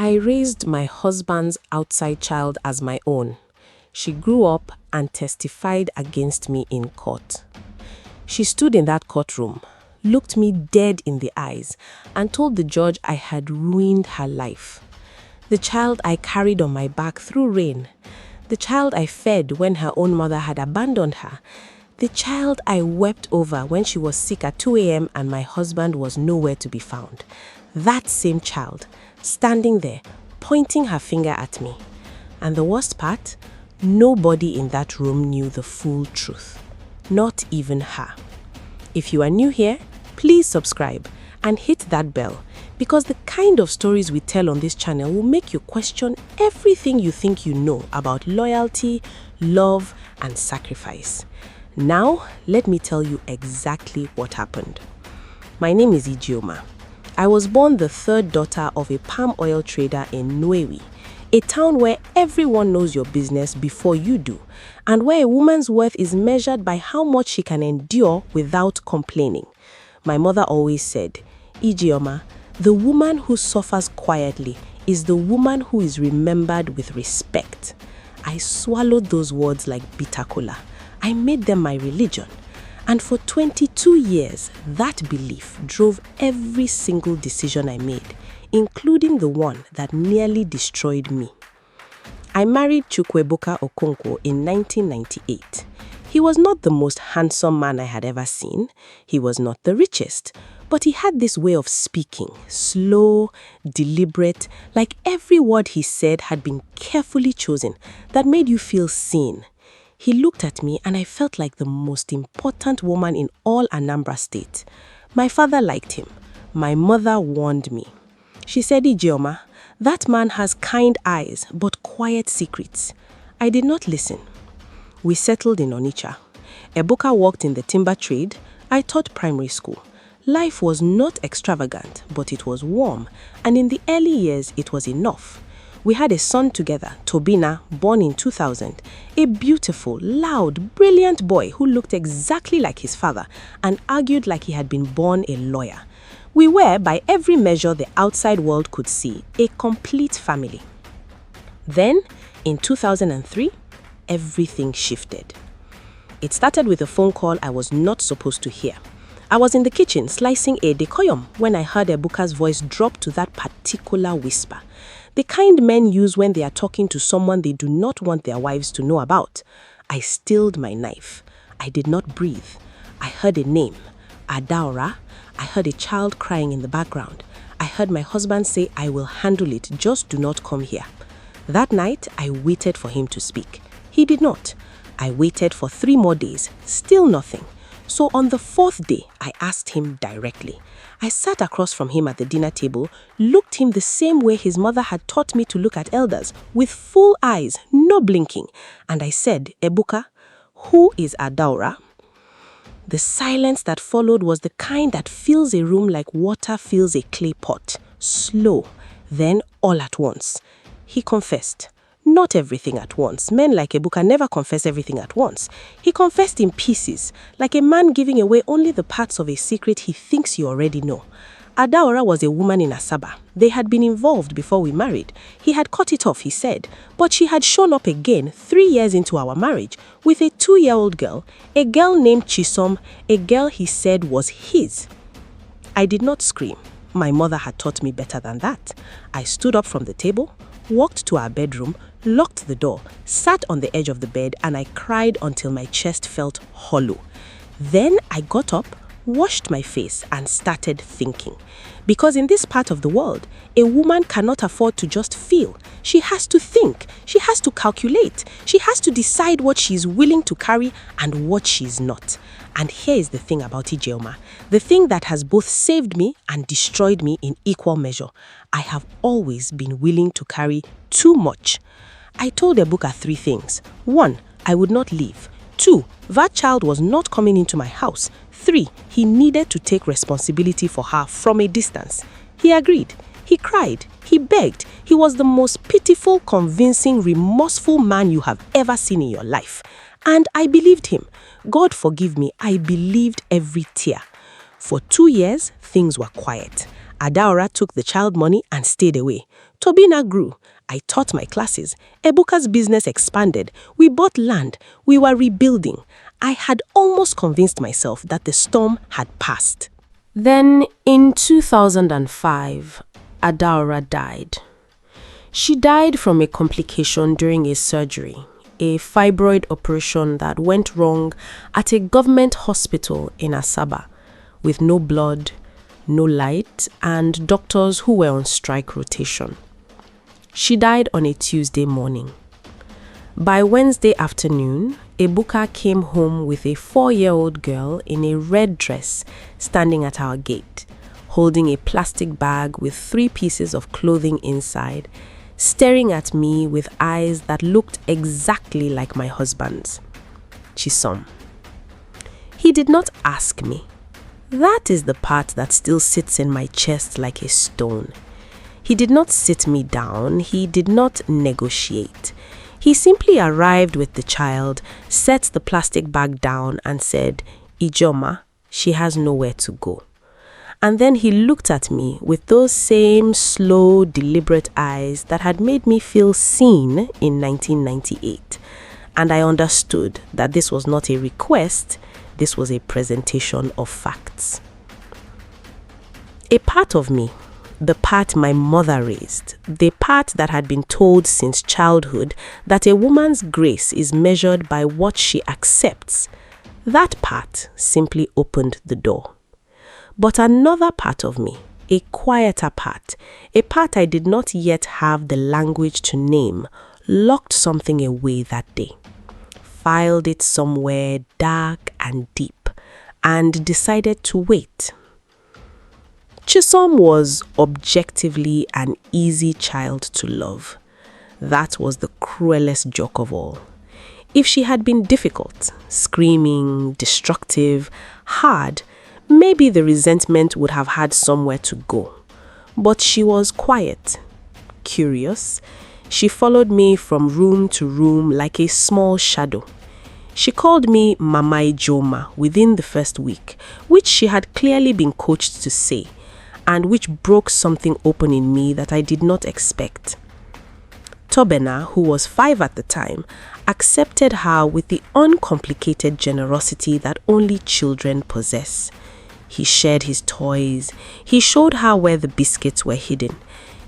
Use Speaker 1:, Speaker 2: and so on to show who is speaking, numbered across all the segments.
Speaker 1: I raised my husband's outside child as my own. She grew up and testified against me in court. She stood in that courtroom, looked me dead in the eyes, and told the judge I had ruined her life. The child I carried on my back through rain, the child I fed when her own mother had abandoned her, the child I wept over when she was sick at 2 a.m. and my husband was nowhere to be found. That same child, standing there, pointing her finger at me. And the worst part, nobody in that room knew the full truth. Not even her. If you are new here, please subscribe and hit that bell, because the kind of stories we tell on this channel will make you question everything you think you know about loyalty, love, and sacrifice. Now, let me tell you exactly what happened. My name is Ijeoma. I was born the third daughter of a palm oil trader in Nnewi, a town where everyone knows your business before you do, and where a woman's worth is measured by how much she can endure without complaining. My mother always said, Ijeoma, the woman who suffers quietly is the woman who is remembered with respect. I swallowed those words like bitter kola. I made them my religion. And for 22 years, that belief drove every single decision I made, including the one that nearly destroyed me. I married Chukwuebuka Okonkwo in 1998. He was not the most handsome man I had ever seen. He was not the richest. But he had this way of speaking, slow, deliberate, like every word he said had been carefully chosen, that made you feel seen. He looked at me and I felt like the most important woman in all Anambra State. My father liked him. My mother warned me. She said, Ijeoma, that man has kind eyes but quiet secrets. I did not listen. We settled in Onitsha. Ebuka worked in the timber trade. I taught primary school. Life was not extravagant, but it was warm, and in the early years it was enough. We had a son together, Tobina, born in 2000, a beautiful, loud, brilliant boy who looked exactly like his father and argued like he had been born a lawyer. We were, by every measure the outside world could see, a complete family. Then, in 2003, everything shifted. It started with a phone call I was not supposed to hear. I was in the kitchen slicing a decoyam when I heard Ebuka's voice drop to that particular whisper. The kind men use when they are talking to someone they do not want their wives to know about. I stilled my knife. I did not breathe. I heard a name, Adaora. I heard a child crying in the background. I heard my husband say, I will handle it, just do not come here. That night, I waited for him to speak. He did not. I waited for 3 more days, still nothing. So on the 4th day, I asked him directly. I sat across from him at the dinner table, looked him the same way his mother had taught me to look at elders, with full eyes, no blinking. And I said, Ebuka, who is Adaora? The silence that followed was the kind that fills a room like water fills a clay pot. Slow, then all at once. He confessed. Not everything at once. Men like Ebuka never confess everything at once. He confessed in pieces, like a man giving away only the parts of a secret he thinks you already know. Adaora was a woman in Asaba. They had been involved before we married. He had cut it off, he said, but she had shown up again 3 years into our marriage with a 2-year-old girl, a girl named Chisom, a girl he said was his. I did not scream. My mother had taught me better than that. I stood up from the table, walked to our bedroom, locked the door, sat on the edge of the bed, and I cried until my chest felt hollow. Then I got up, washed my face, and started thinking. Because in this part of the world, a woman cannot afford to just feel. She has to think. She has to calculate. She has to decide what she is willing to carry and what she is not. And here is the thing about Ijeoma, the thing that has both saved me and destroyed me in equal measure. I have always been willing to carry too much. I told Ebuka 3 things. 1, I would not leave. 2, that child was not coming into my house. 3, he needed to take responsibility for her from a distance. He agreed. He cried. He begged. He was the most pitiful, convincing, remorseful man you have ever seen in your life. And I believed him. God forgive me, I believed every tear. For 2 years, things were quiet. Adaora took the child money and stayed away. Tobina grew. I taught my classes. Ebuka's business expanded. We bought land. We were rebuilding. I had almost convinced myself that the storm had passed. Then, in 2005, Adaora died. She died from a complication during a surgery, a fibroid operation that went wrong at a government hospital in Asaba, with no blood, no light, and doctors who were on strike rotation. She died on a Tuesday morning. By Wednesday afternoon, Ebuka came home with a 4-year-old girl in a red dress standing at our gate, holding a plastic bag with 3 pieces of clothing inside, staring at me with eyes that looked exactly like my husband's. Chisom. He did not ask me. That is the part that still sits in my chest like a stone. He did not sit me down. He did not negotiate. He simply arrived with the child, set the plastic bag down and said, "Ijoma, she has nowhere to go." And then he looked at me with those same slow, deliberate eyes that had made me feel seen in 1998. And I understood that this was not a request, this was a presentation of facts. A part of me, the part my mother raised, the part that had been told since childhood that a woman's grace is measured by what she accepts, that part simply opened the door. But another part of me, a quieter part, a part I did not yet have the language to name, locked something away that day, filed it somewhere dark and deep, and decided to wait. Chisom was objectively an easy child to love. That was the cruelest joke of all. If she had been difficult, screaming, destructive, hard, maybe the resentment would have had somewhere to go. But she was quiet, curious. She followed me from room to room like a small shadow. She called me Mama Ijoma within the first week, which she had clearly been coached to say, and which broke something open in me that I did not expect. Tobena, who was 5 at the time, accepted her with the uncomplicated generosity that only children possess. He shared his toys. He showed her where the biscuits were hidden.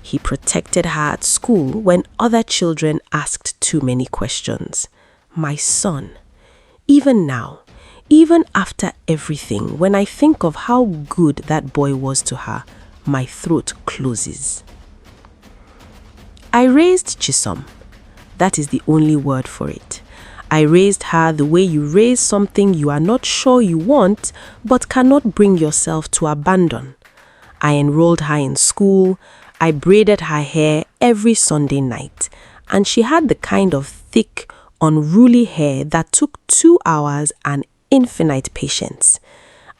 Speaker 1: He protected her at school when other children asked too many questions. My son. Even now, even after everything, when I think of how good that boy was to her, my throat closes. I raised Chisom. That is the only word for it. I raised her the way you raise something you are not sure you want, but cannot bring yourself to abandon. I enrolled her in school. I braided her hair every Sunday night, and she had the kind of thick, unruly hair that took 2 hours and infinite patience.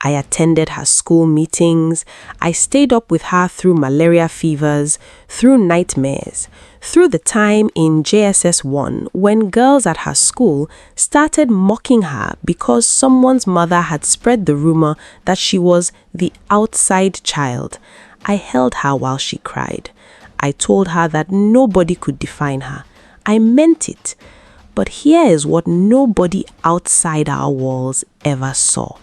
Speaker 1: I attended her school meetings. I stayed up with her through malaria fevers, through nightmares, through the time in JSS 1 when girls at her school started mocking her because someone's mother had spread the rumor that she was the outside child. I held her while she cried. I told her that nobody could define her. I meant it. But here is what nobody outside our walls ever saw.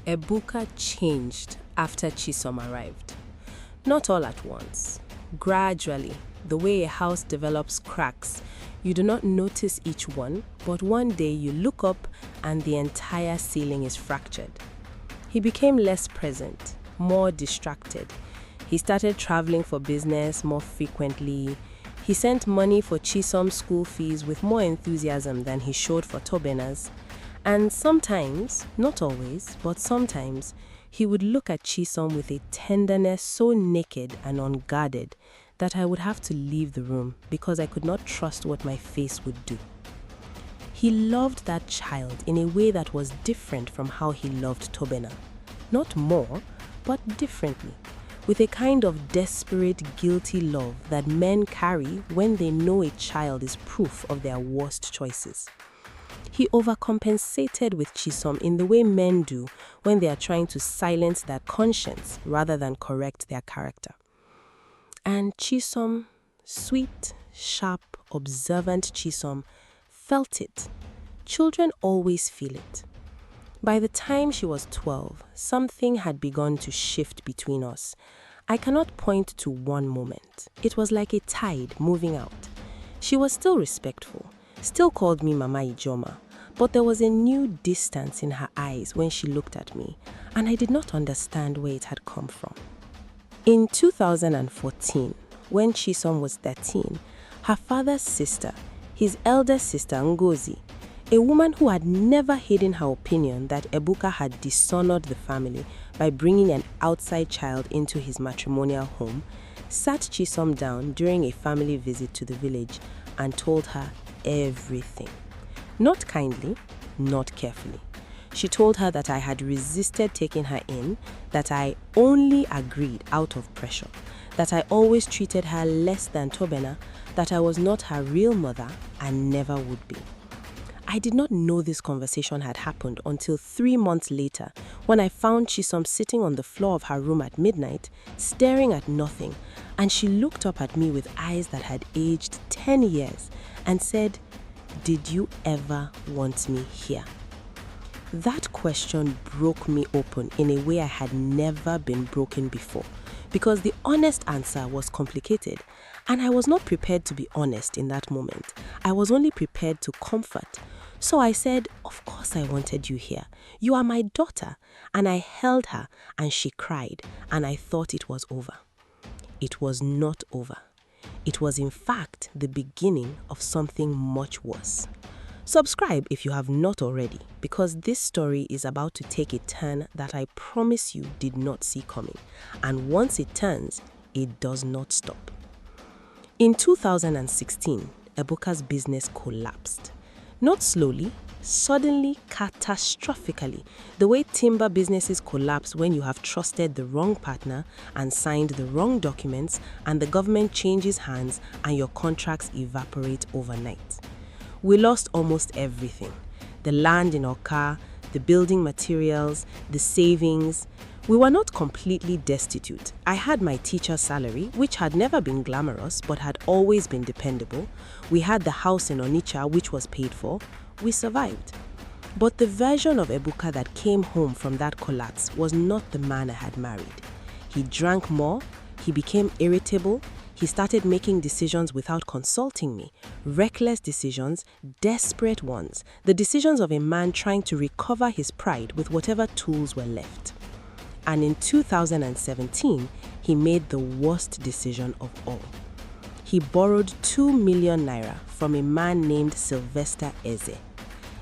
Speaker 1: Ebuka changed after Chisom arrived. Not all at once. Gradually, the way a house develops cracks, you do not notice each one, but one day you look up and the entire ceiling is fractured. He became less present, more distracted. He started traveling for business more frequently. He sent money for Chisom's school fees with more enthusiasm than he showed for Tobena's. And sometimes, not always, but sometimes, he would look at Chisom with a tenderness so naked and unguarded that I would have to leave the room because I could not trust what my face would do. He loved that child in a way that was different from how he loved Tobena. Not more, but differently, with a kind of desperate, guilty love that men carry when they know a child is proof of their worst choices. He overcompensated with Chisom in the way men do when they are trying to silence their conscience rather than correct their character. And Chisom, sweet, sharp, observant Chisom, felt it. Children always feel it. By the time she was 12, something had begun to shift between us. I cannot point to one moment. It was like a tide moving out. She was still respectful, still called me Mama Ijoma, but there was a new distance in her eyes when she looked at me, and I did not understand where it had come from. In 2014, when Chisom was 13, her father's sister, his elder sister Ngozi, a woman who had never hidden her opinion that Ebuka had dishonored the family by bringing an outside child into his matrimonial home, sat Chisom down during a family visit to the village and told her everything. Not kindly, not carefully. She told her that I had resisted taking her in, that I only agreed out of pressure, that I always treated her less than Tobena, that I was not her real mother and never would be. I did not know this conversation had happened until 3 months later when I found Chisom sitting on the floor of her room at midnight, staring at nothing, and she looked up at me with eyes that had aged 10 years and said, "Did you ever want me here?" That question broke me open in a way I had never been broken before, because the honest answer was complicated, and I was not prepared to be honest in that moment. I was only prepared to comfort. So I said, "Of course I wanted you here. You are my daughter." And I held her, and she cried, and I thought it was over. It was not over. It was in fact the beginning of something much worse. Subscribe if you have not already, because this story is about to take a turn that I promise you did not see coming. And once it turns, it does not stop. In 2016, Ebuka's business collapsed. Not slowly, suddenly, catastrophically, the way timber businesses collapse when you have trusted the wrong partner and signed the wrong documents and the government changes hands and your contracts evaporate overnight. We lost almost everything. The land in our car, the building materials, the savings. We were not completely destitute. I had my teacher's salary, which had never been glamorous but had always been dependable. We had the house in Onitsha, which was paid for. We survived. But the version of Ebuka that came home from that collapse was not the man I had married. He drank more, he became irritable, he started making decisions without consulting me, reckless decisions, desperate ones, the decisions of a man trying to recover his pride with whatever tools were left. And in 2017, he made the worst decision of all. He borrowed 2 million naira from a man named Sylvester Eze,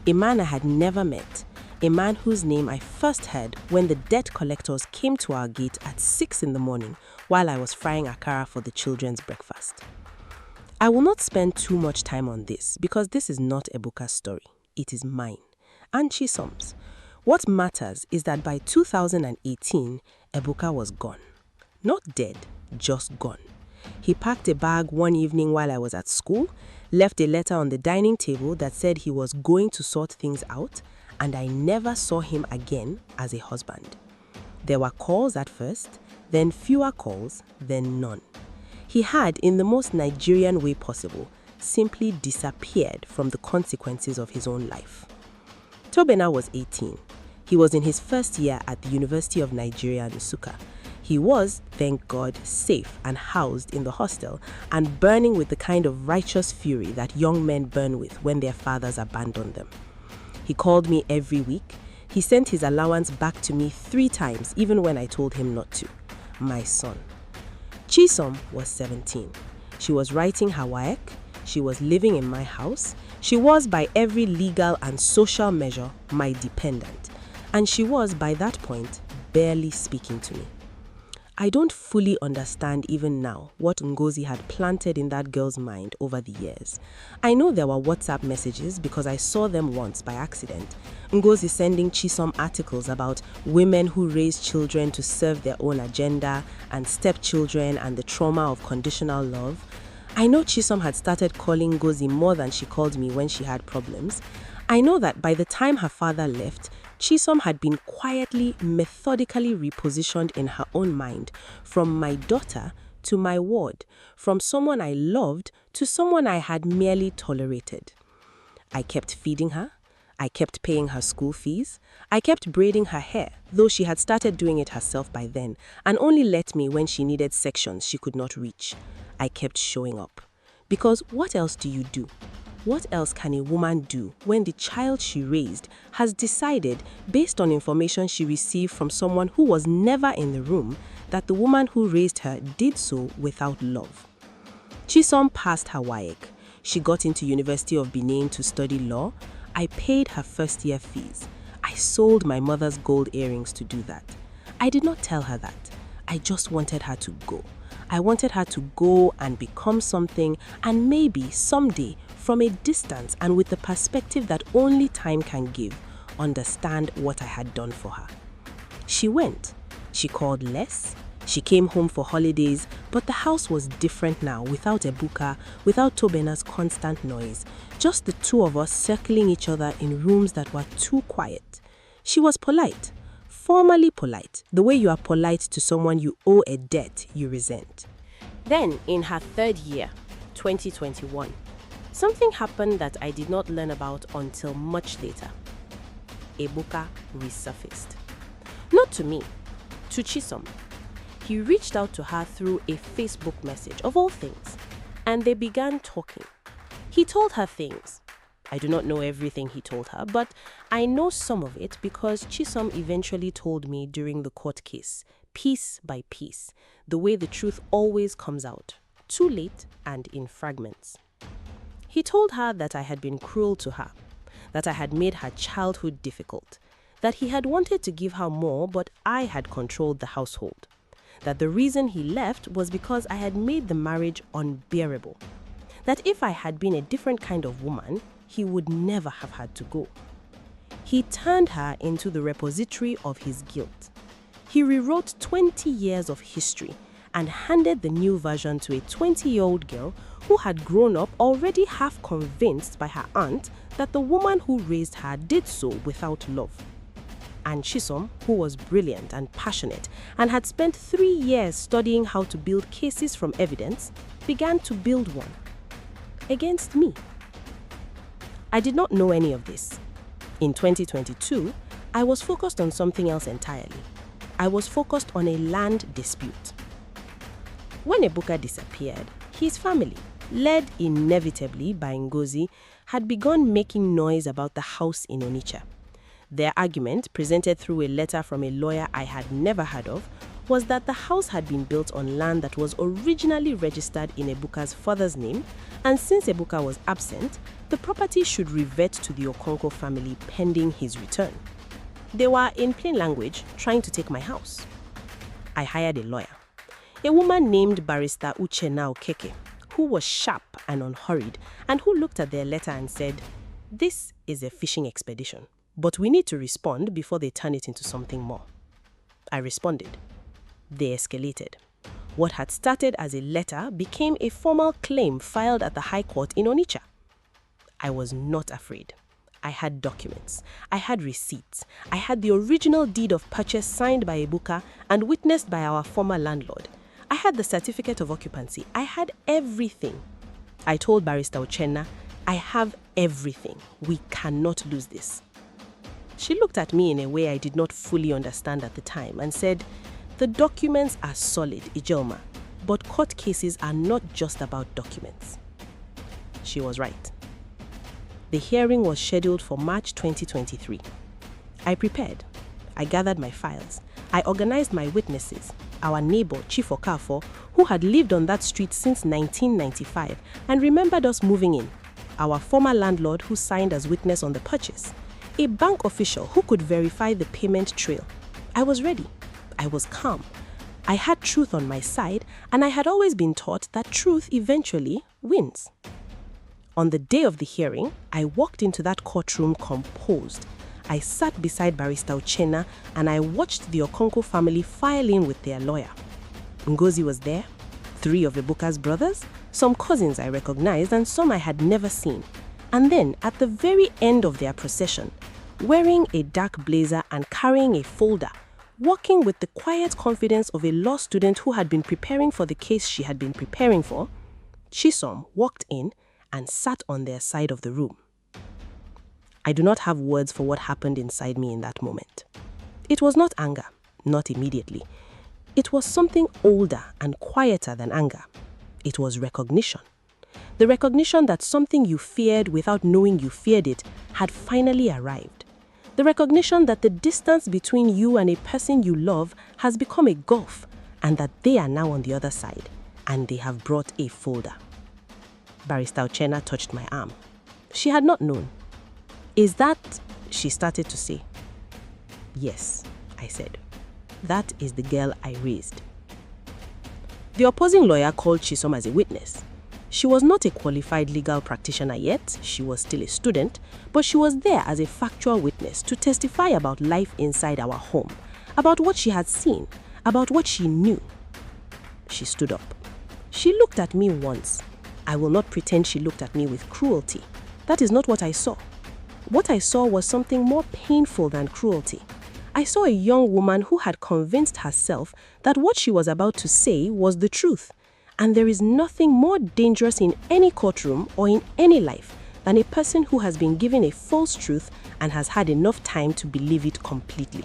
Speaker 1: a man I had never met, a man whose name I first heard when the debt collectors came to our gate at 6 in the morning while I was frying akara for the children's breakfast. I will not spend too much time on this because this is not Ebuka's story. It is mine and Chisom's. What matters is that by 2018, Ebuka was gone. Not dead, just gone. He packed a bag one evening while I was at school, left a letter on the dining table that said he was going to sort things out, and I never saw him again as a husband. There were calls at first, then fewer calls, then none. He had, in the most Nigerian way possible, simply disappeared from the consequences of his own life. Tobena was 18. He was in his first year at the University of Nigeria in Nsukka. He was, thank God, safe and housed in the hostel and burning with the kind of righteous fury that young men burn with when their fathers abandon them. He called me every week. He sent his allowance back to me 3 times, even when I told him not to. My son. Chisom was 17. She was writing her WAEC. She was living in my house. She was, by every legal and social measure, my dependent. And she was, by that point, barely speaking to me. I don't fully understand even now what Ngozi had planted in that girl's mind over the years. I know there were WhatsApp messages because I saw them once by accident. Ngozi sending Chisom articles about women who raise children to serve their own agenda and stepchildren and the trauma of conditional love. I know Chisom had started calling Ngozi more than she called me when she had problems. I know that by the time her father left, Chisom had been quietly, methodically repositioned in her own mind from my daughter to my ward, from someone I loved to someone I had merely tolerated. I kept feeding her. I kept paying her school fees. I kept braiding her hair, though she had started doing it herself by then, and only let me when she needed sections she could not reach. I kept showing up. Because what else do you do? What else can a woman do when the child she raised has decided, based on information she received from someone who was never in the room, that the woman who raised her did so without love? Chisom passed her WAEC. She got into University of Benin to study law. I paid her first-year fees. I sold my mother's gold earrings to do that. I did not tell her that. I just wanted her to go. I wanted her to go and become something, and maybe someday, from a distance and with the perspective that only time can give, understand what I had done for her. She went. She called less. She came home for holidays, but the house was different now, without Ebuka, without Tobena's constant noise, just the two of us circling each other in rooms that were too quiet. She was polite, formally polite, the way you are polite to someone you owe a debt you resent. Then, in her third year, 2021, something happened that I did not learn about until much later. Ebuka resurfaced. Not to me, to Chisom. He reached out to her through a Facebook message, of all things, and they began talking. He told her things. I do not know everything he told her, but I know some of it because Chisom eventually told me during the court case, piece by piece, the way the truth always comes out, too late and in fragments. He told her that I had been cruel to her, that I had made her childhood difficult, that he had wanted to give her more, but I had controlled the household, that the reason he left was because I had made the marriage unbearable, that if I had been a different kind of woman, he would never have had to go. He turned her into the repository of his guilt. He rewrote 20 years of history and handed the new version to a 20-year-old girl who had grown up already half convinced by her aunt that the woman who raised her did so without love. And Chisom, who was brilliant and passionate and had spent 3 years studying how to build cases from evidence, began to build one against me. I did not know any of this. In 2022, I was focused on something else entirely. I was focused on a land dispute. When Ebuka disappeared, his family, led inevitably by Ngozi, had begun making noise about the house in Onitsha. Their argument, presented through a letter from a lawyer I had never heard of, was that the house had been built on land that was originally registered in Ebuka's father's name, and since Ebuka was absent, the property should revert to the Okonkwo family pending his return. They were, in plain language, trying to take my house. I hired a lawyer, a woman named Barrister Uchenna Okeke, who was sharp and unhurried, and who looked at their letter and said, "This is a fishing expedition, but we need to respond before they turn it into something more." I responded. They escalated. What had started as a letter became a formal claim filed at the High Court in Onitsha. I was not afraid. I had documents. I had receipts. I had the original deed of purchase signed by Ebuka and witnessed by our former landlord. I had the certificate of occupancy. I had everything. I told Barrister Uchenna, "I have everything. We cannot lose this." She looked at me in a way I did not fully understand at the time and said, "The documents are solid, Ijelma, but court cases are not just about documents." She was right. The hearing was scheduled for March 2023. I prepared. I gathered my files. I organized my witnesses, our neighbor, Chief Okafor, who had lived on that street since 1995 and remembered us moving in, our former landlord who signed as witness on the purchase, a bank official who could verify the payment trail. I was ready. I was calm. I had truth on my side, and I had always been taught that truth eventually wins. On the day of the hearing, I walked into that courtroom composed. I sat beside Barrister Uchenna and I watched the Okonkwo family file in with their lawyer. Ngozi was there, 3 of Ebuka's brothers, some cousins I recognized and some I had never seen. And then, at the very end of their procession, wearing a dark blazer and carrying a folder, walking with the quiet confidence of a law student who had been preparing for the case she had been preparing for, Chisom walked in and sat on their side of the room. I do not have words for what happened inside me in that moment. It was not anger, not immediately. It was something older and quieter than anger. It was recognition. The recognition that something you feared without knowing you feared it had finally arrived. The recognition that the distance between you and a person you love has become a gulf, and that they are now on the other side, and they have brought a folder. Barrister Uchenna touched my arm. She had not known. "Is that," she started to say. "Yes," I said. "That is the girl I raised." The opposing lawyer called Chisom as a witness. She was not a qualified legal practitioner yet, she was still a student, but she was there as a factual witness to testify about life inside our home, about what she had seen, about what she knew. She stood up. She looked at me once. I will not pretend she looked at me with cruelty. That is not what I saw. What I saw was something more painful than cruelty. I saw a young woman who had convinced herself that what she was about to say was the truth. And there is nothing more dangerous in any courtroom or in any life than a person who has been given a false truth and has had enough time to believe it completely.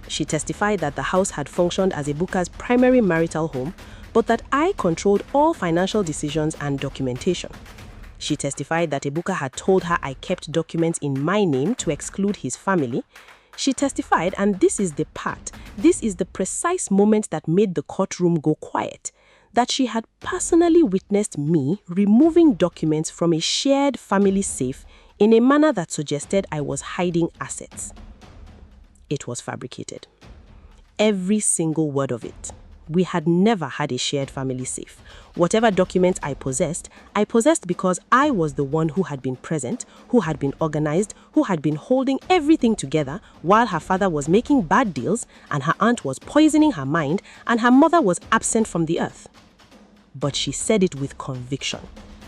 Speaker 1: She testified that the house had functioned as Ebuka's primary marital home, but that I controlled all financial decisions and documentation. She testified that Ebuka had told her I kept documents in my name to exclude his family. She testified, and this is the precise moment that made the courtroom go quiet, that she had personally witnessed me removing documents from a shared family safe in a manner that suggested I was hiding assets. It was fabricated. Every single word of it. We had never had a shared family safe. Whatever documents I possessed because I was the one who had been present, who had been organized, who had been holding everything together while her father was making bad deals and her aunt was poisoning her mind and her mother was absent from the earth. But she said it with conviction.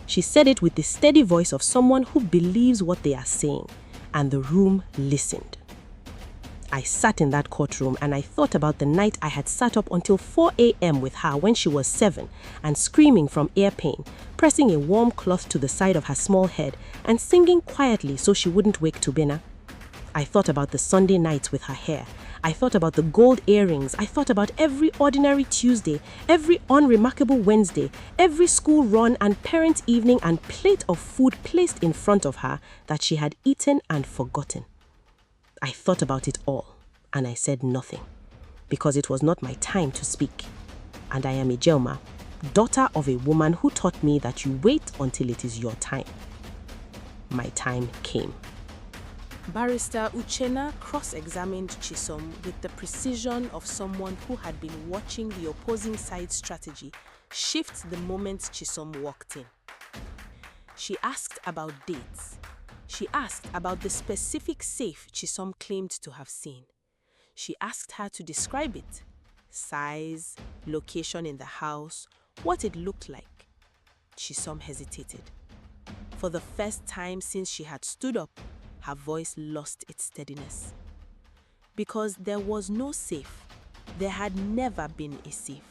Speaker 1: She said it with the steady voice of someone who believes what they are saying, and the room listened. I sat in that courtroom and I thought about the night I had sat up until 4 a.m. with her when she was 7 and screaming from ear pain, pressing a warm cloth to the side of her small head and singing quietly so she wouldn't wake Tubena. I thought about the Sunday nights with her hair. I thought about the gold earrings. I thought about every ordinary Tuesday, every unremarkable Wednesday, every school run and parent evening and plate of food placed in front of her that she had eaten and forgotten. I thought about it all, and I said nothing, because it was not my time to speak. And I am Ijeoma, daughter of a woman who taught me that you wait until it is your time. My time came. Barrister Uchenna cross-examined Chisom with the precision of someone who had been watching the opposing side's strategy shift the moment Chisom walked in. She asked about dates. She asked about the specific safe Chisom claimed to have seen. She asked her to describe it. Size, location in the house, what it looked like. Chisom hesitated. For the first time since she had stood up, her voice lost its steadiness. Because there was no safe. There had never been a safe.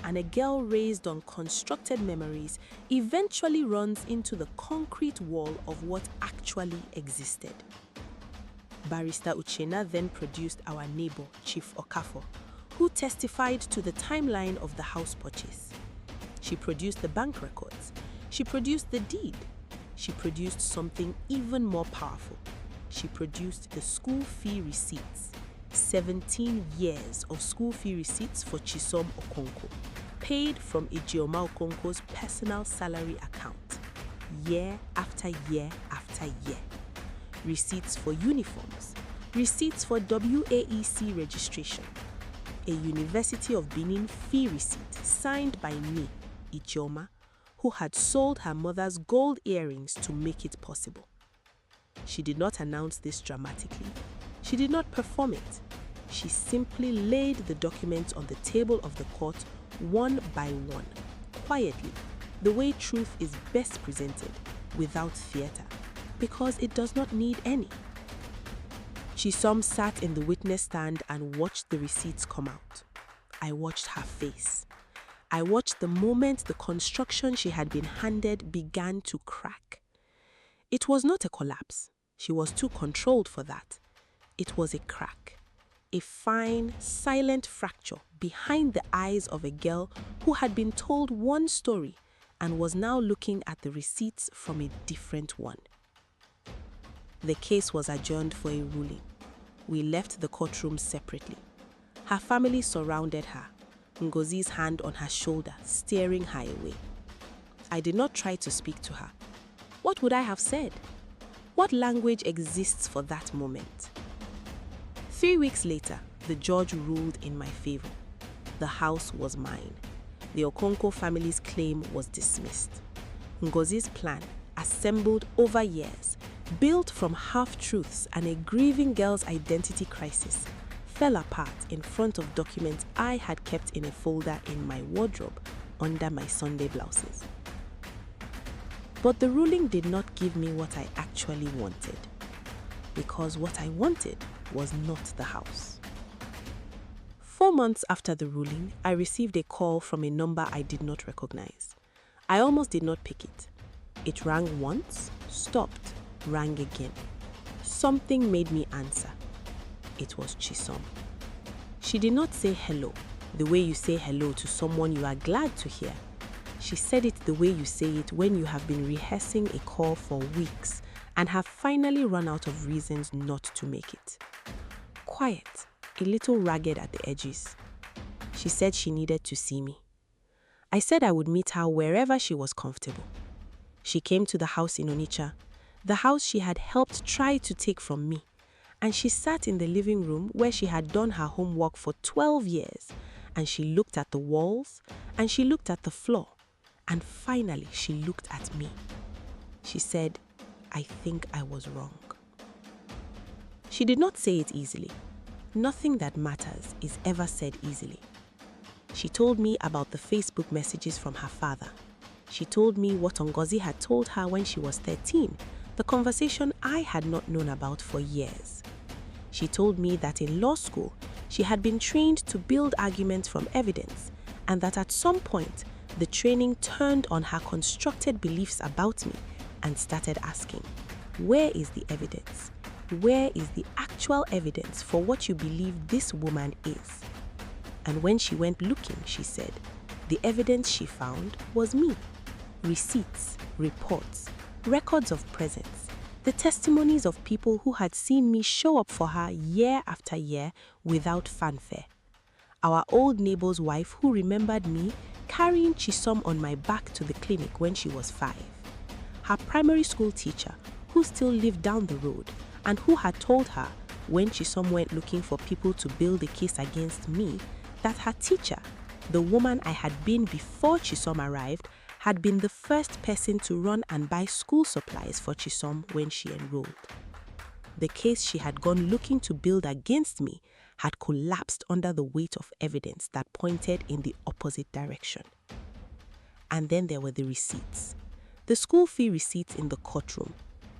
Speaker 1: And a girl raised on constructed memories eventually runs into the concrete wall of what actually existed. Barrister Uchenna then produced our neighbor, Chief Okafor, who testified to the timeline of the house purchase. She produced the bank records. She produced the deed. She produced something even more powerful. She produced the school fee receipts. 17 years of school fee receipts for Chisom Okonkwo, paid from Ijeoma Okonkwo's personal salary account, year after year after year. Receipts for uniforms, receipts for WAEC registration, a University of Benin fee receipt signed by me, Ijeoma, who had sold her mother's gold earrings to make it possible. She did not announce this dramatically. She did not perform it. She simply laid the documents on the table of the court one by one, quietly, the way truth is best presented, without theater, because it does not need any. Chisom sat in the witness stand and watched the receipts come out. I watched her face. I watched the moment the construction she had been handed began to crack. It was not a collapse. She was too controlled for that. It was a crack. A fine, silent fracture behind the eyes of a girl who had been told one story and was now looking at the receipts from a different one. The case was adjourned for a ruling. We left the courtroom separately. Her family surrounded her, Ngozi's hand on her shoulder, steering her away. I did not try to speak to her. What would I have said? What language exists for that moment? 3 weeks later, the judge ruled in my favor. The house was mine. The Okonkwo family's claim was dismissed. Ngozi's plan, assembled over years, built from half-truths and a grieving girl's identity crisis, fell apart in front of documents I had kept in a folder in my wardrobe under my Sunday blouses. But the ruling did not give me what I actually wanted, because what I wanted was not the house. 4 months after the ruling, I received a call from a number I did not recognize. I almost did not pick it. It rang once, stopped, rang again. Something made me answer. It was Chisom. She did not say hello, the way you say hello to someone you are glad to hear. She said it the way you say it when you have been rehearsing a call for weeks and have finally run out of reasons not to make it. Quiet, a little ragged at the edges. She said she needed to see me. I said I would meet her wherever she was comfortable. She came to the house in Onitsha, the house she had helped try to take from me, and she sat in the living room where she had done her homework for 12 years, and she looked at the walls, and she looked at the floor, and finally she looked at me. She said, "I think I was wrong." She did not say it easily. Nothing that matters is ever said easily. She told me about the Facebook messages from her father. She told me what Ngozi had told her when she was 13, the conversation I had not known about for years. She told me that in law school, she had been trained to build arguments from evidence, and that at some point, the training turned on her constructed beliefs about me and started asking, where is the evidence? Where is the actual evidence for what you believe this woman is? And when she went looking, she said, the evidence she found was me. Receipts, reports, records of presence, the testimonies of people who had seen me show up for her year after year without fanfare. Our old neighbor's wife who remembered me carrying Chisom on my back to the clinic when she was 5. Her primary school teacher who still lived down the road and who had told her when Chisom went looking for people to build a case against me that her teacher, the woman I had been before Chisom arrived, had been the first person to run and buy school supplies for Chisom when she enrolled. The case she had gone looking to build against me had collapsed under the weight of evidence that pointed in the opposite direction. And then there were the receipts. The school fee receipts in the courtroom.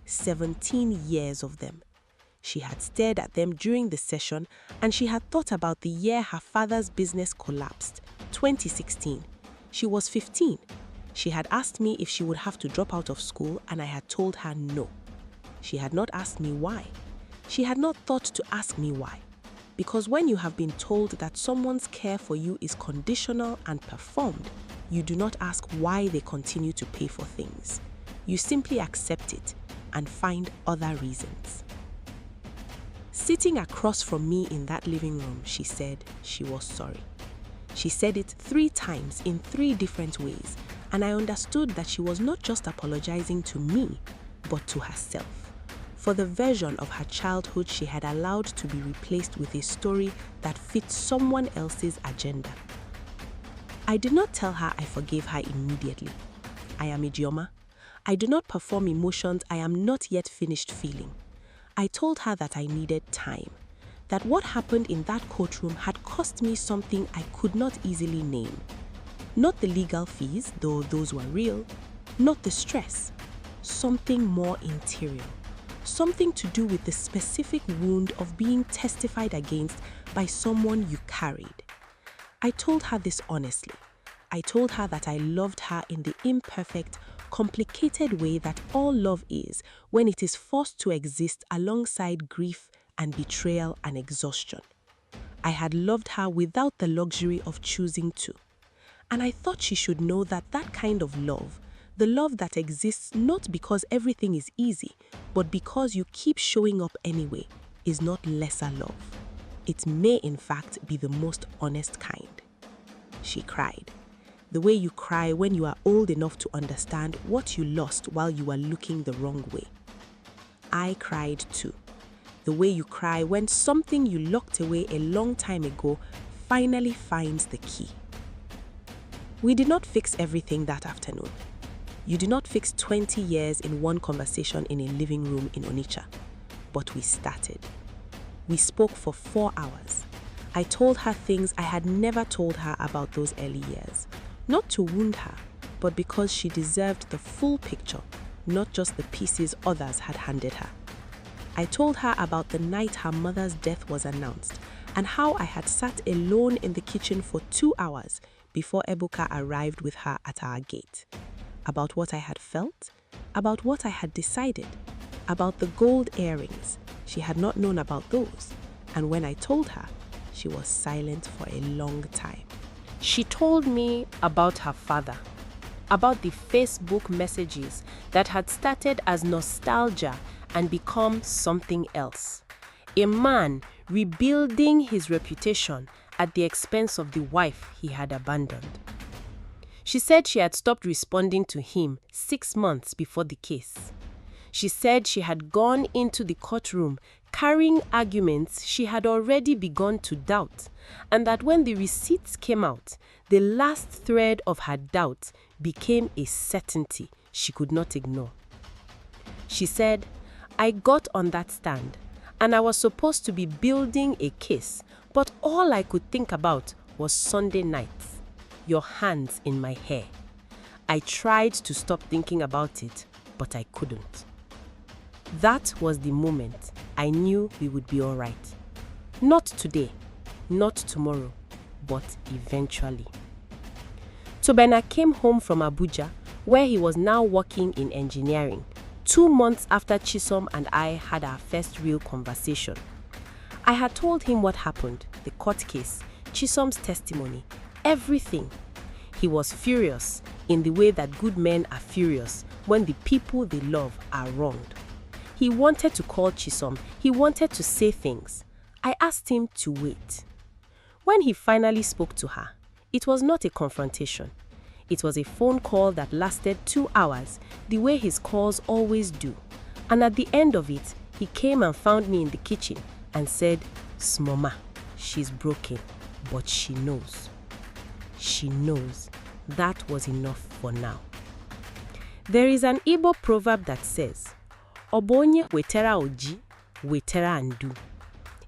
Speaker 1: 17 years of them. She had stared at them during the session and she had thought about the year her father's business collapsed, 2016. She was 15. She had asked me if she would have to drop out of school and I had told her no. She had not asked me why. She had not thought to ask me why. Because when you have been told that someone's care for you is conditional and performed, you do not ask why they continue to pay for things. You simply accept it and find other reasons. Sitting across from me in that living room, she said she was sorry. She said it 3 times in 3 different ways, and I understood that she was not just apologizing to me, but to herself, for the version of her childhood she had allowed to be replaced with a story that fit someone else's agenda. I did not tell her I forgave her immediately. I am Ijeoma. I do not perform emotions I am not yet finished feeling. I told her that I needed time, that what happened in that courtroom had cost me something I could not easily name. Not the legal fees, though those were real, not the stress, something more interior, something to do with the specific wound of being testified against by someone you carried. I told her this honestly. I told her that I loved her in the imperfect, complicated way that all love is when it is forced to exist alongside grief and betrayal and exhaustion. I had loved her without the luxury of choosing to. And I thought she should know that that kind of love, the love that exists not because everything is easy, but because you keep showing up anyway, is not lesser love. It may in fact be the most honest kind. She cried. The way you cry when you are old enough to understand what you lost while you were looking the wrong way. I cried too. The way you cry when something you locked away a long time ago finally finds the key. We did not fix everything that afternoon. You did not fix 20 years in one conversation in a living room in Onitsha. But we started. We spoke for 4 hours. I told her things I had never told her about those early years. Not to wound her, but because she deserved the full picture, not just the pieces others had handed her. I told her about the night her mother's death was announced and how I had sat alone in the kitchen for 2 hours before Ebuka arrived with her at our gate. About what I had felt, about what I had decided, about the gold earrings. She had not known about those, and when I told her, she was silent for a long time. She told me about her father, about the Facebook messages that had started as nostalgia and become something else. A man rebuilding his reputation at the expense of the wife he had abandoned. She said she had stopped responding to him 6 months before the case. She said she had gone into the courtroom carrying arguments she had already begun to doubt, and that when the receipts came out, the last thread of her doubt became a certainty she could not ignore. She said, I got on that stand, and I was supposed to be building a case, but all I could think about was Sunday nights, your hands in my hair. I tried to stop thinking about it, but I couldn't. That was the moment I knew we would be all right. Not today, not tomorrow, but eventually. Tobena came home from Abuja, where he was now working in engineering, 2 months after Chisom and I had our first real conversation. I had told him what happened, the court case, Chisom's testimony, everything. He was furious in the way that good men are furious when the people they love are wronged. He wanted to call Chisom. He wanted to say things. I asked him to wait. When he finally spoke to her, it was not a confrontation. It was a phone call that lasted 2 hours, the way his calls always do. And at the end of it, he came and found me in the kitchen and said, Smoma, she's broken, but she knows. She knows. That was enough for now. There is an Igbo proverb that says, Obonye wetera oji, wetera andu.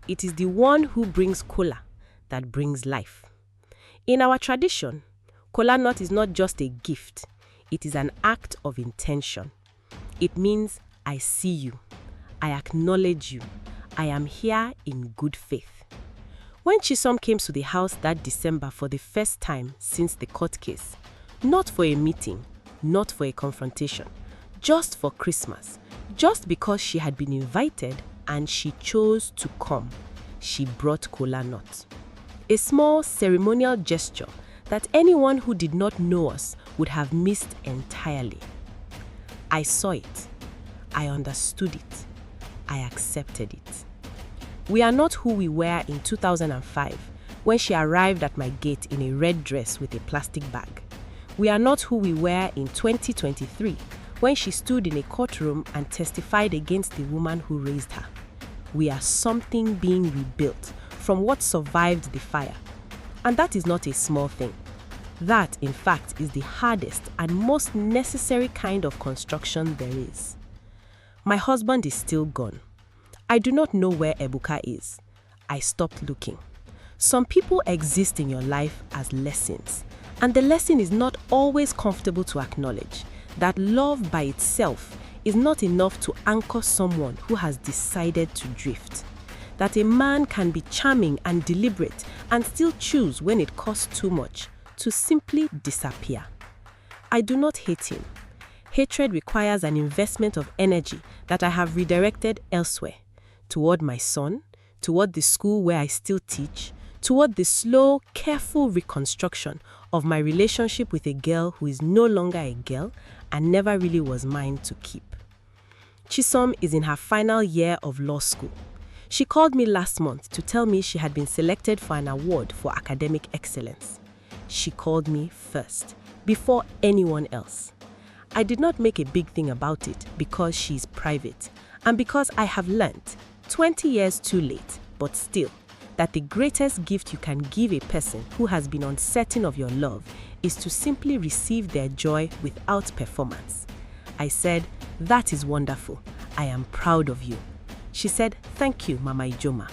Speaker 1: It is the one who brings kola that brings life. In our tradition, kola nut is not just a gift, it is an act of intention. It means I see you, I acknowledge you, I am here in good faith. When Chisom came to the house that December for the first time since the court case, not for a meeting, not for a confrontation, just for Christmas, just because she had been invited and she chose to come, she brought kola nut. A small ceremonial gesture that anyone who did not know us would have missed entirely. I saw it. I understood it. I accepted it. We are not who we were in 2005 when she arrived at my gate in a red dress with a plastic bag. We are not who we were in 2023 when she stood in a courtroom and testified against the woman who raised her. We are something being rebuilt from what survived the fire. And that is not a small thing. That, in fact, is the hardest and most necessary kind of construction there is. My husband is still gone. I do not know where Ebuka is. I stopped looking. Some people exist in your life as lessons, and the lesson is not always comfortable to acknowledge that love by itself is not enough to anchor someone who has decided to drift. That a man can be charming and deliberate and still choose when it costs too much to simply disappear. I do not hate him. Hatred requires an investment of energy that I have redirected elsewhere, toward my son, toward the school where I still teach, toward the slow, careful reconstruction of my relationship with a girl who is no longer a girl and never really was mine to keep. Chisom is in her final year of law school. She called me last month to tell me she had been selected for an award for academic excellence. She called me first, before anyone else. I did not make a big thing about it because she's private and because I have learnt, 20 years too late, but still, that the greatest gift you can give a person who has been uncertain of your love is to simply receive their joy without performance. I said, "That is wonderful. I am proud of you." She said, "Thank you, Mama Ijoma."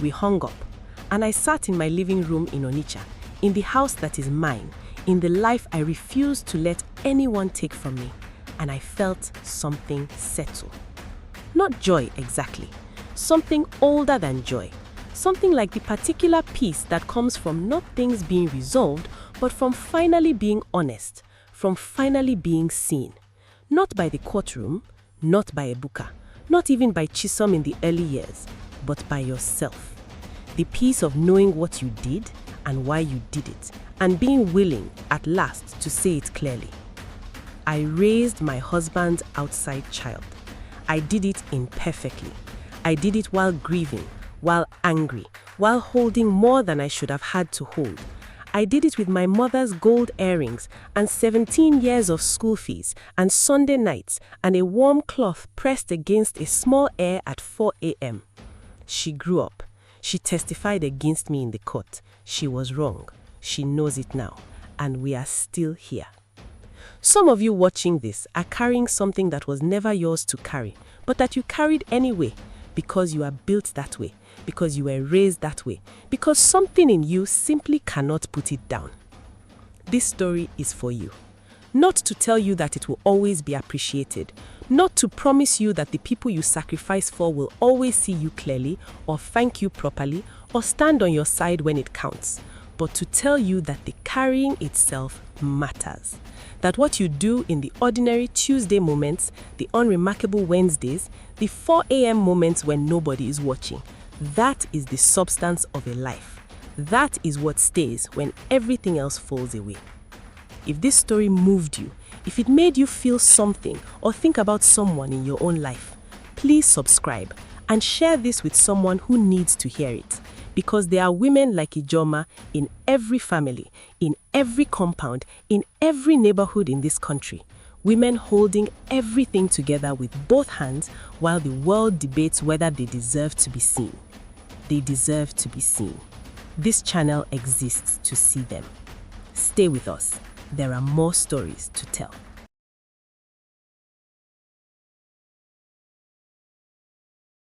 Speaker 1: We hung up, and I sat in my living room in Onitsha, in the house that is mine, in the life I refuse to let anyone take from me, and I felt something settle. Not joy exactly, something older than joy, something like the particular peace that comes from not things being resolved, but from finally being honest, from finally being seen. Not by the courtroom, not by a buka, not even by Chisom in the early years, but by yourself. The peace of knowing what you did and why you did it, and being willing, at last, to say it clearly. I raised my husband's outside child. I did it imperfectly. I did it while grieving, while angry, while holding more than I should have had to hold. I did it with my mother's gold earrings and 17 years of school fees and Sunday nights and a warm cloth pressed against a small air at 4 a.m. She grew up. She testified against me in the court. She was wrong. She knows it now. And we are still here. Some of you watching this are carrying something that was never yours to carry, but that you carried anyway because you are built that way, because you were raised that way, because something in you simply cannot put it down. This story is for you. Not to tell you that it will always be appreciated, not to promise you that the people you sacrifice for will always see you clearly or thank you properly or stand on your side when it counts, but to tell you that the carrying itself matters. That what you do in the ordinary Tuesday moments, the unremarkable Wednesdays, the 4 a.m. moments when nobody is watching, that is the substance of a life. That is what stays when everything else falls away. If this story moved you, if it made you feel something or think about someone in your own life, please subscribe and share this with someone who needs to hear it. Because there are women like Ijoma in every family, in every compound, in every neighborhood in this country. Women holding everything together with both hands while the world debates whether they deserve to be seen. They deserve to be seen. This channel exists to see them. Stay with us. There are more stories to tell.